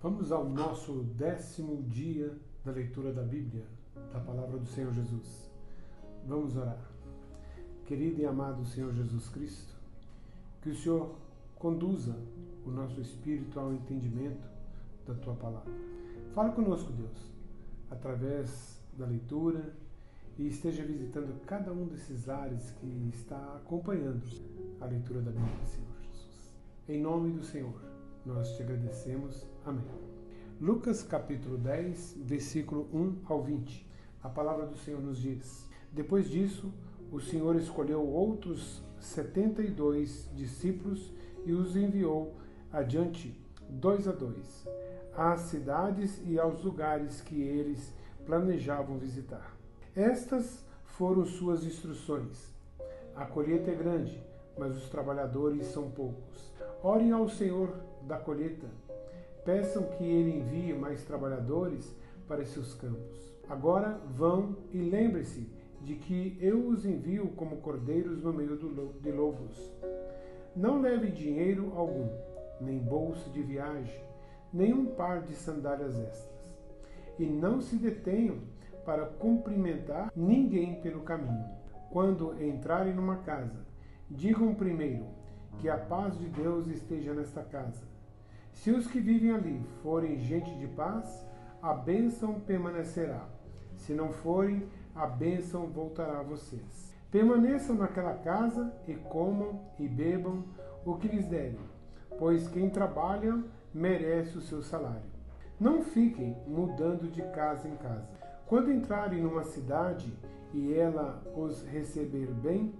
Vamos ao nosso 10º dia da leitura da Bíblia, da Palavra do Senhor Jesus. Vamos orar. Querido e amado Senhor Jesus Cristo, que o Senhor conduza o nosso espírito ao entendimento da Tua Palavra. Fala conosco, Deus, através da leitura e esteja visitando cada um desses lares que está acompanhando a leitura da Bíblia, Senhor Jesus. Em nome do Senhor, nós te agradecemos. Amém. Lucas capítulo 10, versículo 1 ao 20. A palavra do Senhor nos diz: Depois disso, o Senhor escolheu outros 72 discípulos e os enviou adiante, 2 a 2, às cidades e aos lugares que eles planejavam visitar. Estas foram suas instruções. A colheita é grande, mas os trabalhadores são poucos. Orem ao Senhor da colheita. Peçam que Ele envie mais trabalhadores para seus campos. Agora vão e lembre-se de que eu os envio como cordeiros no meio de lobos. Não leve dinheiro algum, nem bolsa de viagem, nem um par de sandálias extras. E não se detenham para cumprimentar ninguém pelo caminho. Quando entrarem numa casa, digam primeiro que a paz de Deus esteja nesta casa. Se os que vivem ali forem gente de paz, a bênção permanecerá. Se não forem, a bênção voltará a vocês. Permaneçam naquela casa e comam e bebam o que lhes derem, pois quem trabalha merece o seu salário. Não fiquem mudando de casa em casa. Quando entrarem numa cidade e ela os receber bem,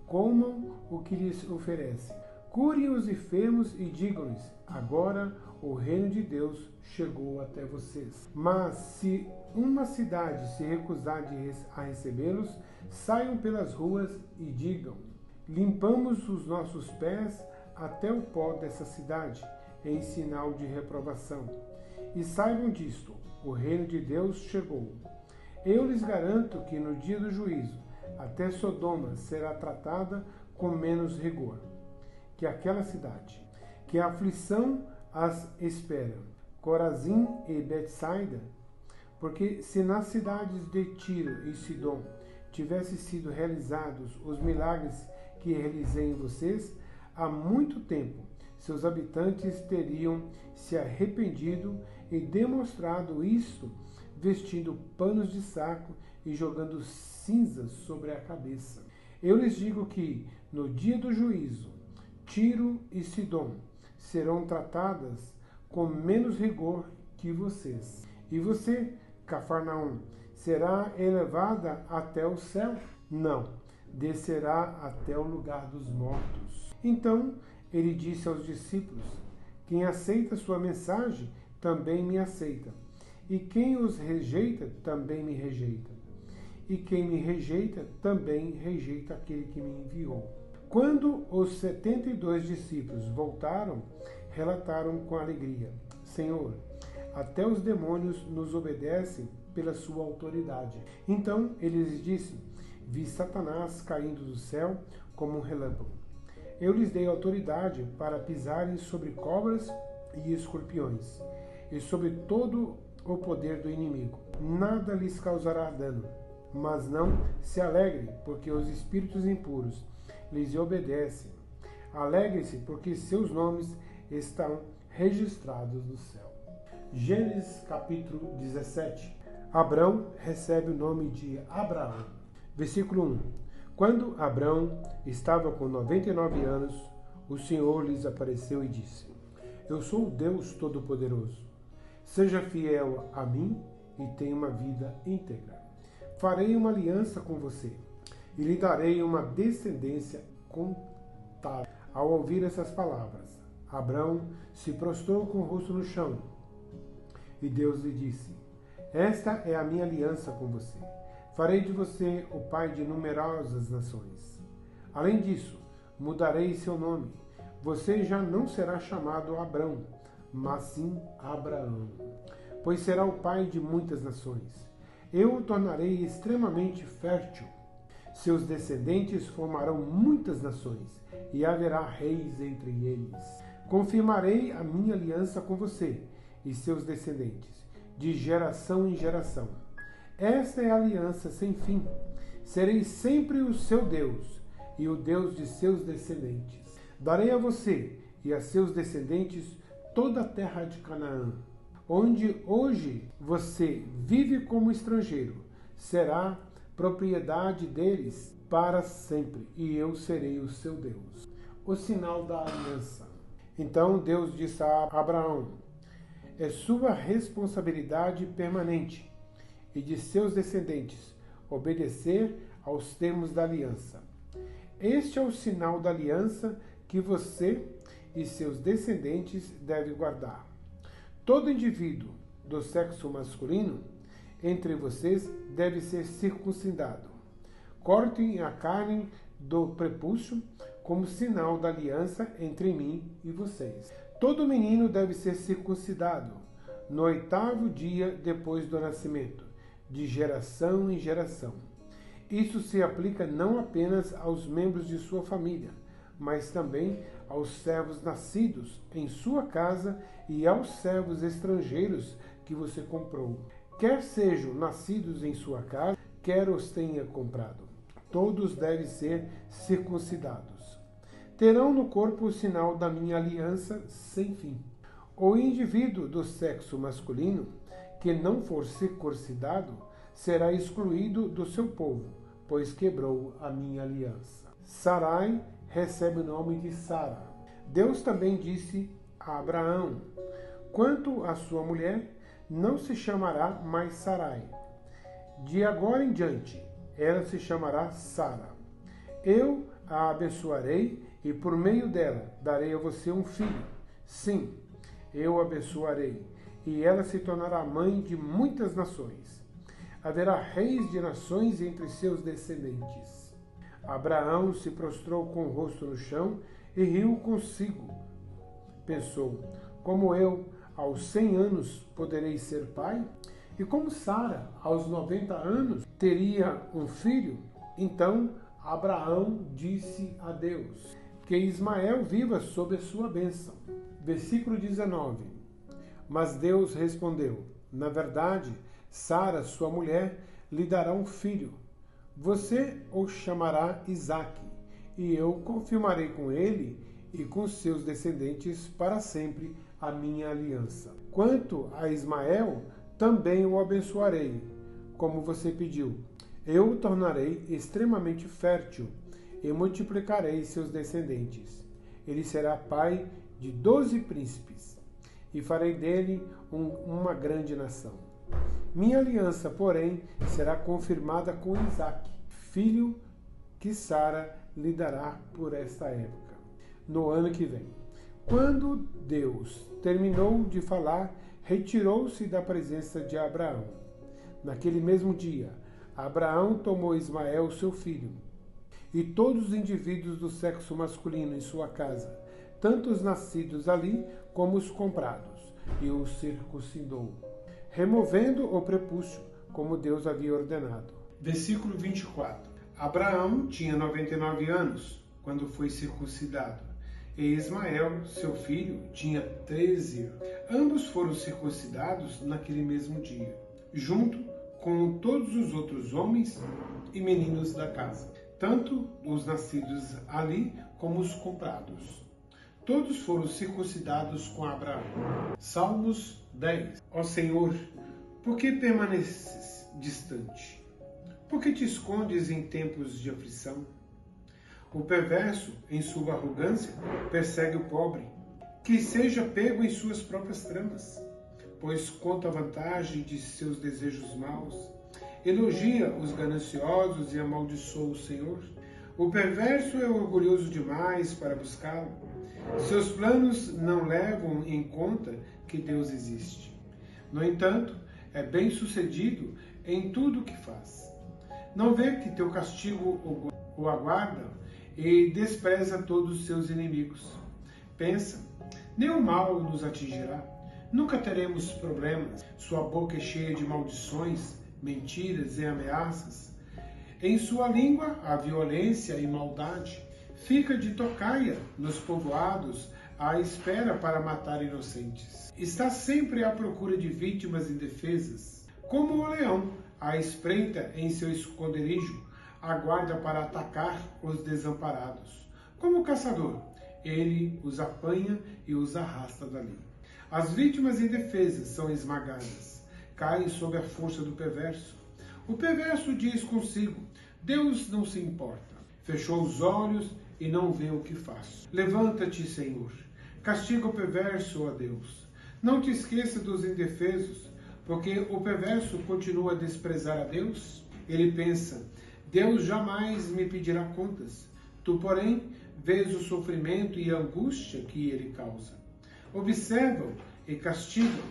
comam o que lhes oferecem. Curem os enfermos e digam-lhes: agora o reino de Deus chegou até vocês. Mas se uma cidade se recusar a recebê-los, saiam pelas ruas e digam: limpamos os nossos pés até o pó dessa cidade, em sinal de reprovação. E saibam disto: o reino de Deus chegou. Eu lhes garanto que no dia do juízo, até Sodoma será tratada com menos rigor que aquela cidade. Que a aflição as espera, Corazim e Betsaida, porque se nas cidades de Tiro e Sidom tivessem sido realizados os milagres que realizei em vocês, há muito tempo seus habitantes teriam se arrependido e demonstrado isto, vestindo panos de saco e jogando cinzas sobre a cabeça. Eu lhes digo que, no dia do juízo, Tiro e Sidom serão tratadas com menos rigor que vocês. E você, Cafarnaum, será elevada até o céu? Não, descerá até o lugar dos mortos. Então ele disse aos discípulos: quem aceita sua mensagem também me aceita, e quem os rejeita também me rejeita, e quem me rejeita também rejeita aquele que me enviou. Quando os 72 discípulos voltaram, relataram com alegria: Senhor, até os demônios nos obedecem pela sua autoridade. Então ele lhes disse: vi Satanás caindo do céu como um relâmpago. Eu lhes dei autoridade para pisarem sobre cobras e escorpiões, e sobre todo o poder do inimigo. Nada lhes causará dano. Mas não se alegrem, porque os espíritos impuros lhes obedecem. Alegre-se, porque seus nomes estão registrados no céu. Gênesis capítulo 17. Abrão recebe o nome de Abraão. Versículo 1. Quando Abrão estava com 99 anos, o Senhor lhes apareceu e disse: Eu sou o Deus Todo-Poderoso. Seja fiel a mim e tenha uma vida íntegra. Farei uma aliança com você e lhe darei uma descendência contável. Ao ouvir essas palavras, Abrão se prostrou com o rosto no chão. E Deus lhe disse: Esta é a minha aliança com você. Farei de você o pai de numerosas nações. Além disso, mudarei seu nome. Você já não será chamado Abrão, mas sim Abraão, pois será o pai de muitas nações. Eu o tornarei extremamente fértil. Seus descendentes formarão muitas nações, e haverá reis entre eles. Confirmarei a minha aliança com você, e seus descendentes, de geração em geração. Esta é a aliança sem fim. Serei sempre o seu Deus e o Deus de seus descendentes. Darei a você e a seus descendentes toda a terra de Canaã, onde hoje você vive como estrangeiro. Será propriedade deles para sempre, e eu serei o seu Deus. O sinal da aliança. Então Deus disse a Abraão: é sua responsabilidade permanente e de seus descendentes obedecer aos termos da aliança. Este é o sinal da aliança que você e seus descendentes devem guardar. Todo indivíduo do sexo masculino entre vocês deve ser circuncidado. Cortem a carne do prepúcio como sinal da aliança entre mim e vocês. Todo menino deve ser circuncidado no 8º dia depois do nascimento, de geração em geração. Isso se aplica não apenas aos membros de sua família, mas também aos servos nascidos em sua casa e aos servos estrangeiros que você comprou, quer sejam nascidos em sua casa, quer os tenha comprado. Todos devem ser circuncidados. Terão no corpo o sinal da minha aliança sem fim. O indivíduo do sexo masculino que não for circuncidado será excluído do seu povo, pois quebrou a minha aliança. Sarai recebe o nome de Sara. Deus também disse a Abraão: quanto à sua mulher, não se chamará mais Sarai. De agora em diante, ela se chamará Sara. Eu a abençoarei e por meio dela darei a você um filho. Sim, eu a abençoarei, e ela se tornará mãe de muitas nações. Haverá reis de nações entre seus descendentes. Abraão se prostrou com o rosto no chão e riu consigo. Pensou: como eu, aos 100 anos, poderei ser pai? E como Sara, aos 90 anos, teria um filho? Então Abraão disse a Deus: que Ismael viva sob a sua bênção. Versículo 19. Mas Deus respondeu: na verdade, Sara, sua mulher, lhe dará um filho. Você o chamará Isaque, e eu confirmarei com ele e com seus descendentes para sempre a minha aliança. Quanto a Ismael, também o abençoarei, como você pediu. Eu o tornarei extremamente fértil e multiplicarei seus descendentes. Ele será pai de 12 príncipes, e farei dele uma grande nação. Minha aliança, porém, será confirmada com Isaque, filho que Sara lhe dará por esta época, no ano que vem. Quando Deus terminou de falar, retirou-se da presença de Abraão. Naquele mesmo dia, Abraão tomou Ismael, seu filho, e todos os indivíduos do sexo masculino em sua casa, tanto os nascidos ali como os comprados, e os circuncidou, removendo o prepúcio, como Deus havia ordenado. Versículo 24. Abraão tinha 99 anos quando foi circuncidado, e Ismael, seu filho, tinha 13 anos. Ambos foram circuncidados naquele mesmo dia, junto com todos os outros homens e meninos da casa, tanto os nascidos ali como os comprados. Todos foram circuncidados com Abraão. Salmos 10. Ó Senhor, por que permaneces distante? Por que te escondes em tempos de aflição? O perverso, em sua arrogância, persegue o pobre, que seja pego em suas próprias tramas, pois conta a vantagem de seus desejos maus, elogia os gananciosos e amaldiçoa o Senhor. O perverso é orgulhoso demais para buscá-lo. Seus planos não levam em conta que Deus existe. No entanto, é bem-sucedido em tudo o que faz. Não vê que teu castigo o aguarda e despreza todos os seus inimigos. Pensa: nenhum mal nos atingirá. Nunca teremos problemas. Sua boca é cheia de maldições, mentiras e ameaças. Em sua língua há violência e maldade. Fica de tocaia nos povoados à espera para matar inocentes. Está sempre à procura de vítimas indefesas. Como o leão, à espreita em seu esconderijo, aguarda para atacar os desamparados. Como o caçador, ele os apanha e os arrasta dali. As vítimas indefesas são esmagadas, caem sob a força do perverso. O perverso diz consigo: Deus não se importa. Fechou os olhos e não vê o que faço. Levanta-te, Senhor. Castiga o perverso, ó Deus. Não te esqueça dos indefesos, porque o perverso continua a desprezar a Deus. Ele pensa: Deus jamais me pedirá contas. Tu, porém, vês o sofrimento e a angústia que ele causa. Observa-o e castiga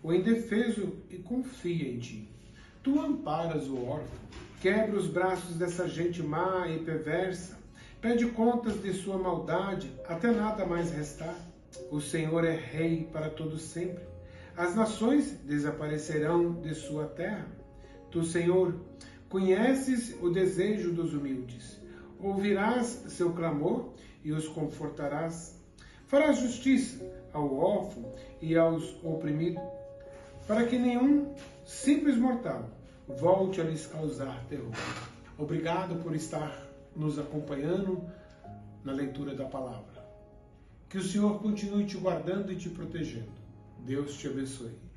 o indefeso e confia em ti. Tu amparas o órfão, quebra os braços dessa gente má e perversa, pede contas de sua maldade até nada mais restar. O Senhor é rei para todo sempre. As nações desaparecerão de sua terra. Tu, Senhor, conheces o desejo dos humildes. Ouvirás seu clamor e os confortarás. Farás justiça ao órfão e aos oprimidos, para que nenhum simples mortal volte a lhes causar terror. Obrigado por estar nos acompanhando na leitura da palavra. Que o Senhor continue te guardando e te protegendo. Deus te abençoe.